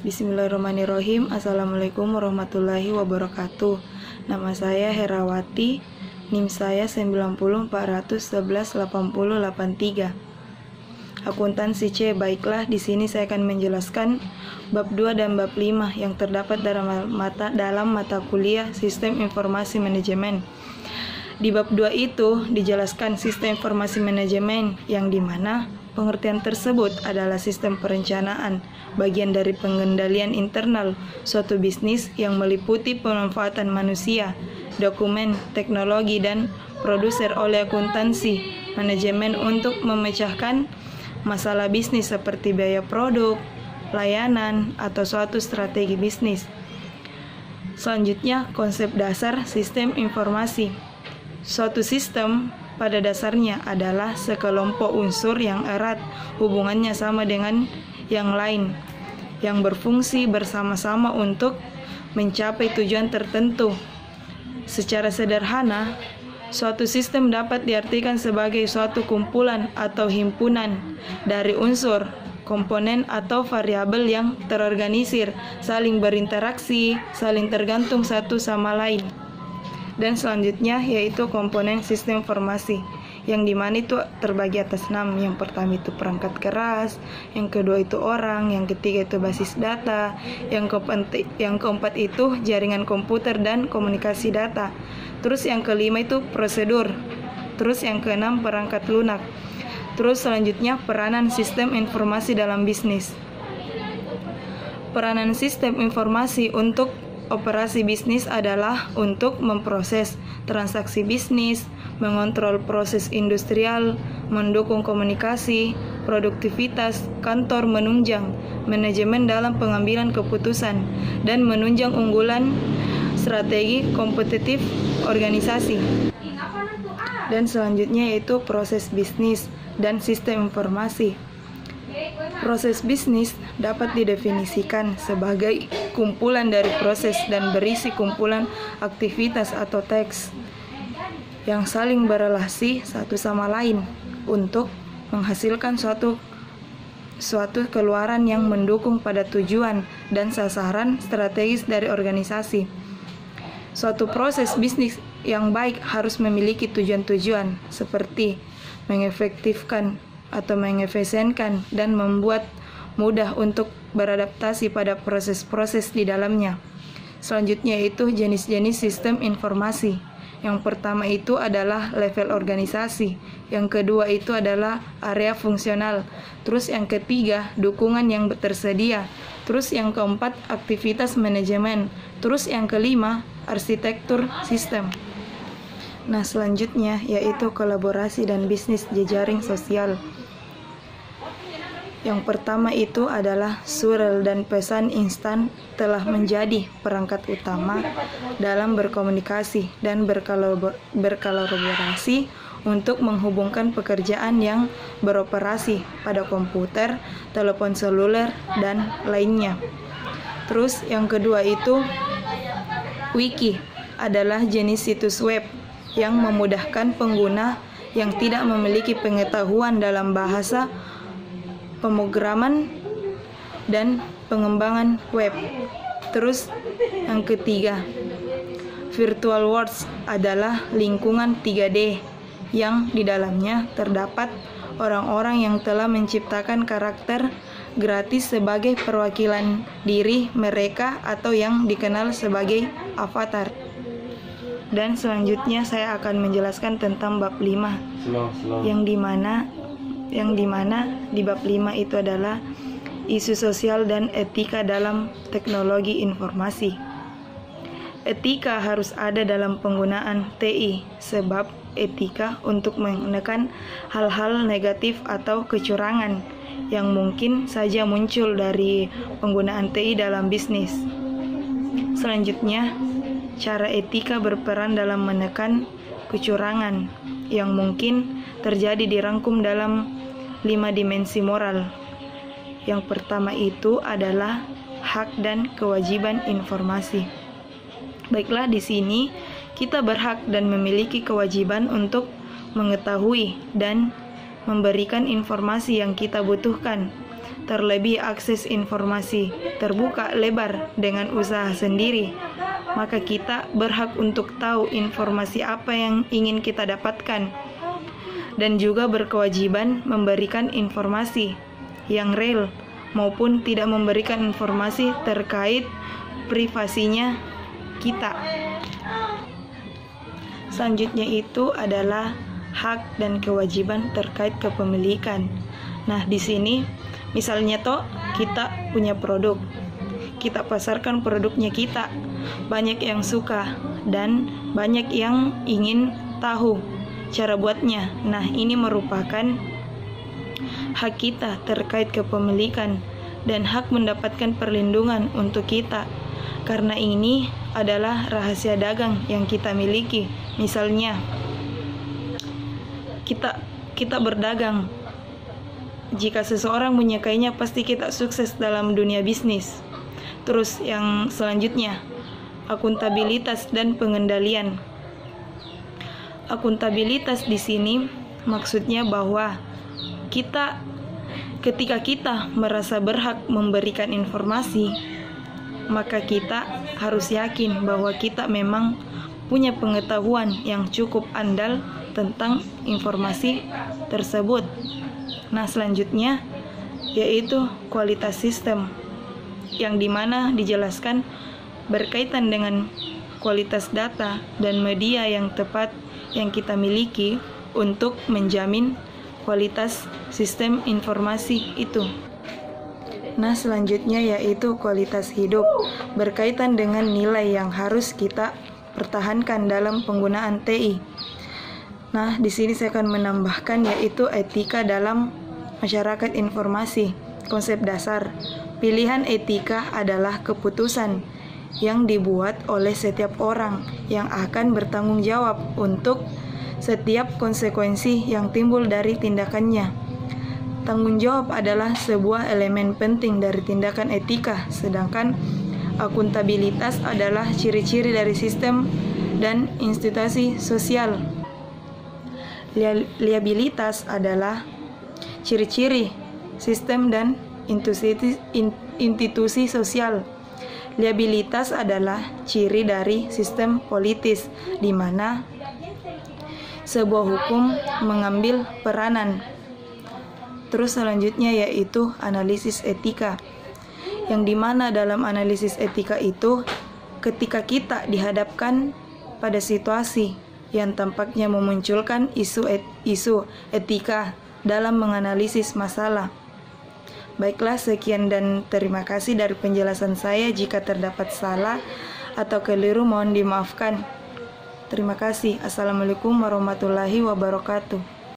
Bismillahirrahmanirrahim. Assalamualaikum warahmatullahi wabarakatuh. Nama saya Herawati, NIM saya 9041188083. Akuntansi C. Baiklah, di sini saya akan menjelaskan bab 2 dan bab 5 yang terdapat dalam mata kuliah Sistem Informasi Manajemen. Di bab 2 itu dijelaskan sistem informasi manajemen, yang dimana pengertian tersebut adalah sistem perencanaan, bagian dari pengendalian internal suatu bisnis yang meliputi pemanfaatan manusia, dokumen, teknologi, dan produser oleh akuntansi manajemen untuk memecahkan masalah bisnis seperti biaya produk, layanan, atau suatu strategi bisnis. Selanjutnya, konsep dasar sistem informasi. Suatu sistem pada dasarnya adalah sekelompok unsur yang erat hubungannya sama dengan yang lain, yang berfungsi bersama-sama untuk mencapai tujuan tertentu. Secara sederhana, suatu sistem dapat diartikan sebagai suatu kumpulan atau himpunan dari unsur, komponen, atau variabel yang terorganisir, saling berinteraksi, saling tergantung satu sama lain. Dan selanjutnya yaitu komponen sistem informasi, yang dimana itu terbagi atas 6. Yang pertama itu perangkat keras, yang kedua itu orang, yang ketiga itu basis data, yang keempat itu jaringan komputer dan komunikasi data, terus yang kelima itu prosedur, terus yang keenam perangkat lunak, terus selanjutnya peranan sistem informasi dalam bisnis. Peranan sistem informasi untuk operasi bisnis adalah untuk memproses transaksi bisnis, mengontrol proses industrial, mendukung komunikasi, produktivitas kantor, menunjang manajemen dalam pengambilan keputusan, dan menunjang unggulan strategi kompetitif organisasi. Dan selanjutnya yaitu proses bisnis dan sistem informasi. Proses bisnis dapat didefinisikan sebagai kumpulan dari proses dan berisi kumpulan aktivitas atau teks yang saling berelasi satu sama lain untuk menghasilkan suatu keluaran yang mendukung pada tujuan dan sasaran strategis dari organisasi. Suatu proses bisnis yang baik harus memiliki tujuan-tujuan seperti mengefektifkan atau mengefisienkan dan membuat mudah untuk beradaptasi pada proses-proses di dalamnya. Selanjutnya itu jenis-jenis sistem informasi. Yang pertama itu adalah level organisasi, yang kedua itu adalah area fungsional, terus yang ketiga dukungan yang tersedia, terus yang keempat aktivitas manajemen, terus yang kelima arsitektur sistem. Nah, selanjutnya yaitu kolaborasi dan bisnis jejaring sosial. Yang pertama itu adalah surel dan pesan instan telah menjadi perangkat utama dalam berkomunikasi dan berkolaborasi untuk menghubungkan pekerjaan yang beroperasi pada komputer, telepon seluler, dan lainnya. Terus yang kedua itu wiki adalah jenis situs web yang memudahkan pengguna yang tidak memiliki pengetahuan dalam bahasa pemrograman dan pengembangan web. Terus yang ketiga, virtual worlds adalah lingkungan 3D yang di dalamnya terdapat orang-orang yang telah menciptakan karakter gratis sebagai perwakilan diri mereka atau yang dikenal sebagai avatar. Dan selanjutnya saya akan menjelaskan tentang bab 5 yang dimana di bab 5 itu adalah isu sosial dan etika dalam teknologi informasi. Etika harus ada dalam penggunaan TI, sebab etika untuk menekan hal-hal negatif atau kecurangan yang mungkin saja muncul dari penggunaan TI dalam bisnis. Selanjutnya, cara etika berperan dalam menekan kecurangan yang mungkin terjadi dirangkum dalam 5 dimensi moral. Yang pertama itu adalah hak dan kewajiban informasi. Baiklah, di sini kita berhak dan memiliki kewajiban untuk mengetahui dan memberikan informasi yang kita butuhkan terlebih akses informasi terbuka lebar dengan usaha sendiri, maka kita berhak untuk tahu informasi apa yang ingin kita dapatkan, dan juga berkewajiban memberikan informasi yang real maupun tidak memberikan informasi terkait privasinya kita. Selanjutnya itu adalah hak dan kewajiban terkait kepemilikan. Nah, di sini misalnya kita punya produk, kita pasarkan produknya kita, banyak yang suka dan banyak yang ingin tahu cara buatnya. Nah, ini merupakan hak kita terkait kepemilikan dan hak mendapatkan perlindungan untuk kita, karena ini adalah rahasia dagang yang kita miliki. Misalnya kita berdagang, jika seseorang menyukainya pasti kita sukses dalam dunia bisnis. Terus yang selanjutnya, akuntabilitas dan pengendalian. Akuntabilitas di sini maksudnya bahwa ketika kita merasa berhak memberikan informasi, maka kita harus yakin bahwa kita memang punya pengetahuan yang cukup andal tentang informasi tersebut. Nah, selanjutnya yaitu kualitas sistem, yang dimana dijelaskan berkaitan dengan kualitas data dan media yang tepat yang kita miliki untuk menjamin kualitas sistem informasi itu. Nah, selanjutnya yaitu kualitas hidup, berkaitan dengan nilai yang harus kita pertahankan dalam penggunaan TI. Nah, di sini saya akan menambahkan yaitu etika dalam masyarakat informasi. Konsep dasar, pilihan etika adalah keputusan yang dibuat oleh setiap orang yang akan bertanggung jawab untuk setiap konsekuensi yang timbul dari tindakannya. Tanggung jawab adalah sebuah elemen penting dari tindakan etika, sedangkan akuntabilitas adalah ciri-ciri dari sistem dan institusi sosial. Liabilitas adalah ciri-ciri sistem dan institusi sosial. Liabilitas adalah ciri dari sistem politis, di mana sebuah hukum mengambil peranan. Terus selanjutnya yaitu analisis etika, yang dimana dalam analisis etika itu ketika kita dihadapkan pada situasi yang tampaknya memunculkan isu etika dalam menganalisis masalah. Baiklah, sekian dan terima kasih dari penjelasan saya. Jika terdapat salah atau keliru mohon dimaafkan. Terima kasih. Assalamualaikum warahmatullahi wabarakatuh.